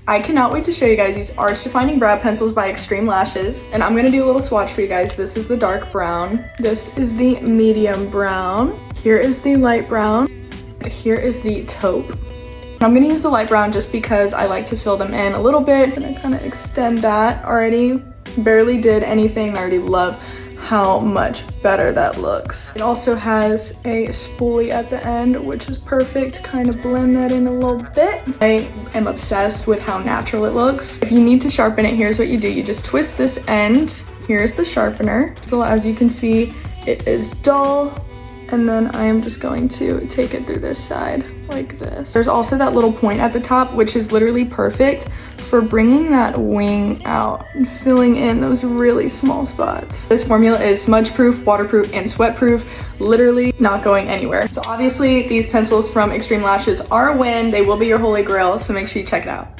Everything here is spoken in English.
I cannot wait to show you guys these arch defining brow pencils by Xtreme Lashes. And I'm gonna do a little swatch for you guys. This is the dark brown. This is the medium brown. Here is the light brown. Here is the taupe. I'm gonna use the light brown just because I like to fill them in a little bit. I'm gonna kind of extend that already. Barely did anything. I already love how much better that looks. It also has a spoolie at the end, which is perfect. Kind of blend that in a little bit. I am obsessed with how natural it looks. If you need to sharpen it, here's what you do. You just twist this end. Here's the sharpener. So as you can see, it is dull. And then I am just going to take it through this side like this. There's also that little point at the top, which is literally perfect for bringing that wing out and filling in those really small spots. This formula is smudge-proof, waterproof, and sweat-proof, literally not going anywhere. So obviously these pencils from Xtreme Lashes are a win. They will be your holy grail, so make sure you check it out.